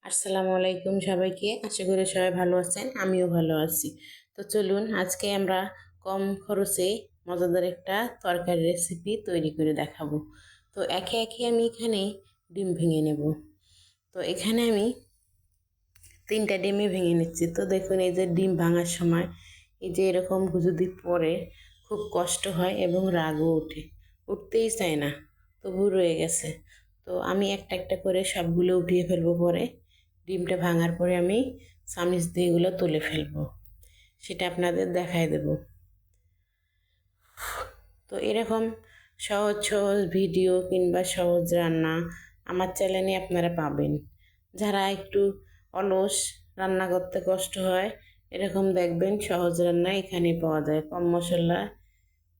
আসসালামু আলাইকুম সবাইকে। আশা করি সবাই ভালো আছেন, আমিও ভালো আছি। তো চলুন আজকে আমরা কম খরচে মজাদার একটা তরকারি রেসিপি তৈরি করে দেখাবো। তো একে একে আমি এখানে ডিম ভেঙে নেব। তো এখানে আমি 3টা ডিমই ভেঙে নিচ্ছি। তো দেখুন এই যে ডিম ভাঙার সময় এই যে এরকম যদি পড়ে খুব কষ্ট হয় এবং রাগও ওঠে, উঠতেই চায় না, তবু রয়ে গেছে। তো আমি একটা একটা করে সবগুলো উঠিয়ে ফেলবো। পরে ডিমটা ভাঙার পরে আমি চামিচ দিয়ে এগুলো তুলে ফেলবো, সেটা আপনাদের দেখায় দেব। তো এরকম সহজ সহজ ভিডিও কিংবা সহজ রান্না আমার চ্যানেলে আপনারা পাবেন। যারা একটু অলস, রান্না করতে কষ্ট হয়, এরকম দেখবেন সহজ রান্না এখানে পাওয়া যায়, কম মশলা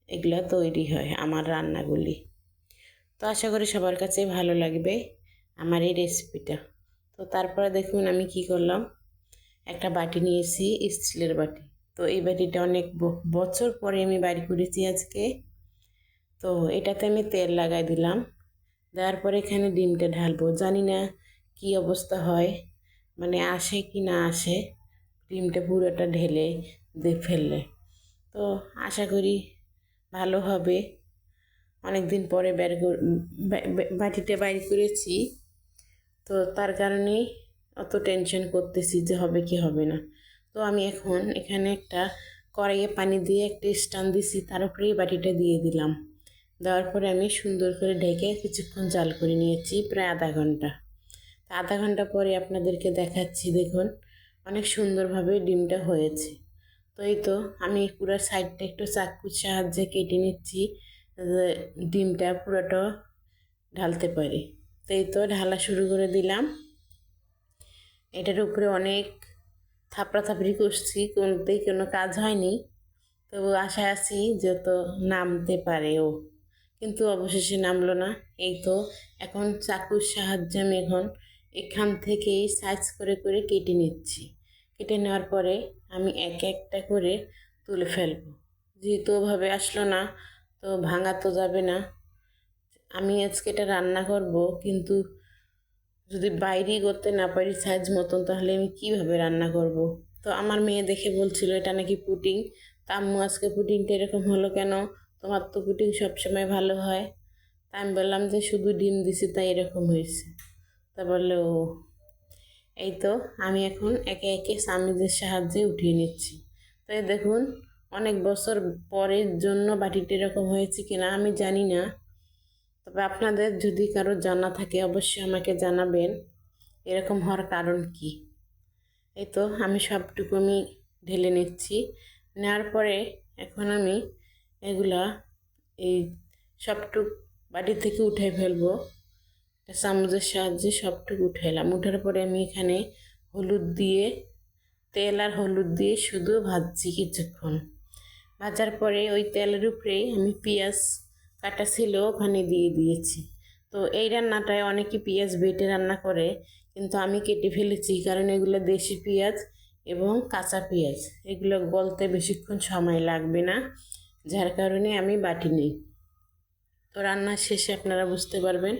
এগুলো তৈরি হয় আমার রান্নাগুলি। তো আশা করি সবার কাছে ভালো লাগবে আমার এই রেসিপিটা। তো তারপরে দেখুন আমি কি করলাম, একটা বাটি নিয়েছি, স্টিলের বাটি। তো এই বাটিটা অনেক বছর পরে আমি বাড়ি করেছি আজকে। তো এটাতে আমি তেল লাগাই দিলাম। দেওয়ার পরে এখানে ডিমটা ঢালবো। জানি না কি অবস্থা হয়, মানে আসে কি না আসে ডিমটা পুরোটা ঢেলে দিয়ে ফেললে। তো আশা করি ভালো হবে। অনেক দিন পরে বাটিটা বাইর করেছি, তো তার কারণেই অত টেনশন করতেছি যে হবে কি হবে না। তো আমি এখন এখানে একটা কড়াইয়ে পানি দিয়ে একটা স্ট্যান্ড দিছি, তার উপরেই বাটিটা দিয়ে দিলাম। দেওয়ার পরে আমি সুন্দর করে ঢেকে কিছুক্ষণ জাল করে নিয়েছি, প্রায় আধা ঘন্টা। আধা ঘন্টা পরে আপনাদেরকে দেখাচ্ছি। দেখুন অনেক সুন্দরভাবে ডিমটা হয়েছে। তো এই তো আমি পুরো সাইডটা একটু চাকুর সাহায্যে কেটে নিচ্ছি, ডিমটা পুরোটা ঢালতে পারি। তো এই তো ঢালা শুরু করে দিলাম। এটার উপরে অনেক থাপড়াথাপড়ি করছি, কোনোতেই কোনো কাজ হয়নি। তবু আশায় আছি যে তো নামতে পারে ও, কিন্তু অবশেষে নামলো না। এই তো এখন চাকুর সাহায্যে আমি এখন এখান থেকেই সাইজ করে করে কেটে নিচ্ছি। কেটে নেওয়ার পরে আমি এক একটা করে তুলে ফেলবো। যেহেতু ওভাবে আসলো না, তো ভাঙা তো যাবে না। আমি আজকে এটা রান্না করব, কিন্তু যদি বাইরেই করতে না পারি সাইজ মতন, তাহলে আমি কিভাবে রান্না করব। তো আমার মেয়ে দেখে বলছিল এটা নাকি পুডিং। তা আম্মু আজকে পুডিংটা এরকম হলো কেন, তোমার তো পুডিং সবসময় ভালো হয়। তা আমি বললাম যে শুধু ডিম দিছি তাই এরকম হয়েছে। তা বললো ও। এই তো আমি এখন একে একে চামিচের সাহায্যে উঠিয়ে নিচ্ছি। তো এই দেখুন অনেক বছর পরের জন্য বাটিটা এরকম হয়েছে কিনা আমি জানি না, তবে আপনাদের যদি কারো জানা থাকে অবশ্যই আমাকে জানাবেন এরকম হওয়ার কারণ কি। এই তো আমি সবটুকু আমি ঢেলে নিচ্ছি। নেওয়ার পরে এখন আমি এগুলা এই সবটুক বাটি থেকে উঠে ফেলবো। চামচের সাহায্যে সবটুকু উঠাইলাম। উঠার পরে আমি এখানে হলুদ দিয়ে, তেল আর হলুদ দিয়ে শুধু ভাজছি কিছুক্ষণ। ভাজার পরে ওই তেলের উপরেই আমি পেঁয়াজ কাটা ছিল ওখানে দিয়ে দিয়েছি। তো এই রান্নাটায় অনেকে পেঁয়াজ বেটে রান্না করে, কিন্তু আমি কেটে ফেলেছি, কারণ এগুলো দেশি পেঁয়াজ এবং কাঁচা পেঁয়াজ, এগুলো গলতে বেশিক্ষণ সময় লাগবে না, যার কারণে আমি বাটি নিই। তো রান্নার শেষে আপনারা বুঝতে পারবেন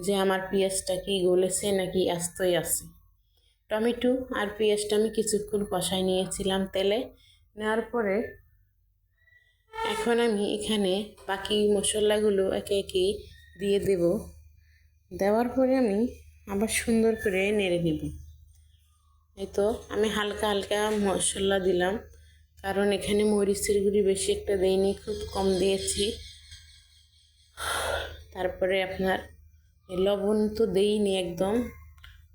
যে আমার পেঁয়াজটা কি গলেছে নাকি আস্তই আছে। টমেটো আর পেঁয়াজটা আমি কিছুক্ষণ কষাই নিয়েছিলাম তেলে। নেওয়ার পরে এখন আমি এখানে বাকি মশলাগুলো একে একে দিয়ে দেব। দেওয়ার পরে আমি আবার সুন্দর করে নেড়ে নেব। এই তো আমি হালকা হালকা মশলা দিলাম, কারণ এখানে মরিচের গুঁড়ি বেশি একটা দেইনি, খুব কম দিয়েছি। তারপরে আপনার লবণ তো দেইনি, একদম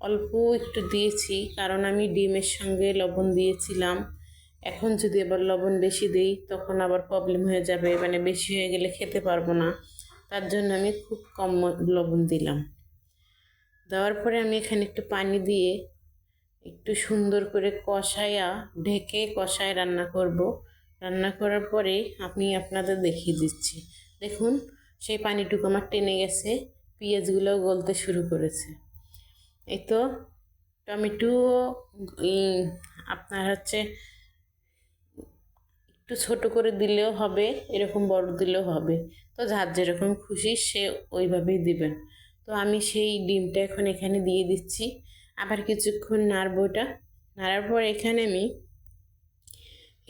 অল্প একটু দিয়েছি, কারণ আমি ডিমের সঙ্গে লবণ দিয়েছিলাম। এখন যদি আবার লবণ বেশি দিই তখন আবার প্রবলেম হয়ে যাবে, মানে বেশি হয়ে গেলে খেতে পারবো না। তার জন্য আমি খুব কম লবণ দিলাম। দেওয়ার পরে আমি এখানে একটু পানি দিয়ে একটু সুন্দর করে কষায়া ঢেকে কষায় রান্না করব। রান্না করার পরে আমি আপনাদের দেখিয়ে দিচ্ছি। দেখুন সেই পানিটুকু আমার টেনে গেছে, পেঁয়াজগুলোও গলতে শুরু করেছে। এই তো টমেটো আপনার হচ্ছে একটু ছোট করে দিলেও হবে, এরকম বড় দিলেও হবে। তো যার যেরকম খুশি সে ওইভাবেই দিবেন। তো আমি সেই ডিমটা এখন এখানে দিয়ে দিচ্ছি। আবার কিছুক্ষণ নাড়বো। এটা নাড়ার পর এখানে আমি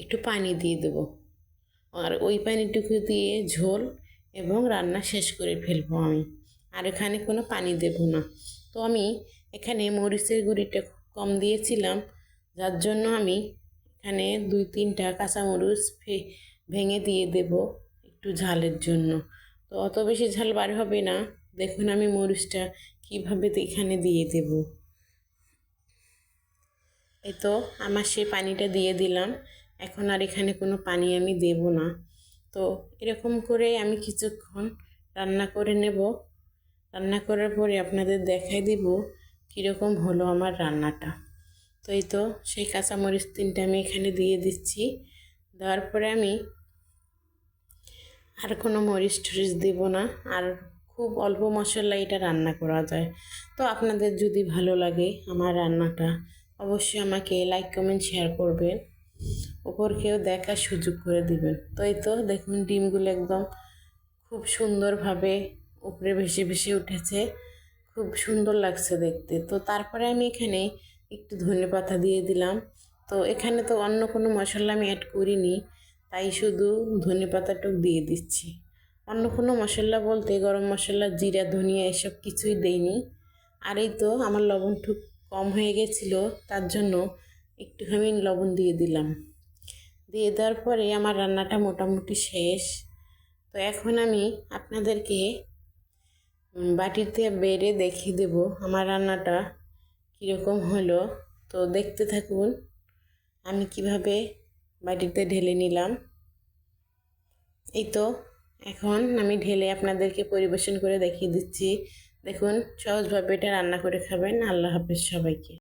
একটু পানি দিয়ে দেবো, আর ওই পানিটুকু দিয়ে ঝোল এবং রান্না শেষ করে ফেলবো আমি। আর এখানে কোনো পানি দেব না। তো আমি এখানে মরিচের গুঁড়িটা কম দিয়েছিলাম, যার জন্য আমি এখানে 2-3টা কাঁচামরিচ ভেঙে দিয়ে দেব একটু ঝালের জন্য। তো অত বেশি ঝাল বার হবে না। দেখুন আমি মরিচটা কীভাবে এখানে দিয়ে দেব। এই তো আমার সেই পানিটা দিয়ে দিলাম। এখন আর এখানে কোনো পানি আমি দেব না। তো এরকম করে আমি কিছুক্ষণ রান্না করে নেব। রান্না করার পরে আপনাদের দেখাই দিব কীরকম হলো আমার রান্নাটা। তো এই তো সেই কাঁচামরিচ 3টা আমি এখানে দিয়ে দিচ্ছি। দেওয়ার পরে আমি আর কোনো মরিচ টরিচ দেব না। আর খুব অল্প মশলা এটা রান্না করা যায়। তো আপনাদের যদি ভালো লাগে আমার রান্নাটা, অবশ্যই আমাকে লাইক কমেন্ট শেয়ার করবেন, ওপর কেউ দেখার সুযোগ করে দিবেন। তো এই তো দেখুন ডিমগুলো একদম খুব সুন্দরভাবে উপরে ভেসে ভেসে উঠেছে, খুব সুন্দর লাগছে দেখতে। তো তারপরে আমি এখানে একটু ধনেপাতা দিয়ে দিলাম। তো এখানে তো অন্য কোনো মশলা আমি অ্যাড করিনি, তাই শুধু ধনেপাতাটুকু দিয়ে দিচ্ছি। অন্য কোনো মশলা বলতে গরম মশলা, জিরা, ধনিয়া এসব কিছুই দেইনি। আর এই তো আমার লবণটুক কম হয়ে গেছিলো, তার জন্য একটুখানি লবণ দিয়ে দিলাম। দিয়ে দেওয়ার পরে আমার রান্নাটা মোটামুটি শেষ। তো এখন আমি আপনাদেরকে বাটিতে বেড়ে দেখিয়ে দেব আমার রান্নাটা কীরকম হলো। তো দেখতে থাকুন আমি কিভাবে বাটিতে ঢেলে নিলাম। এই তো এখন আমি ঢেলে আপনাদেরকে পরিবেশন করে দেখিয়ে দিচ্ছি। দেখুন সহজভাবে এটা রান্না করে খাবেন। আল্লাহ হাফেজ সবাইকে।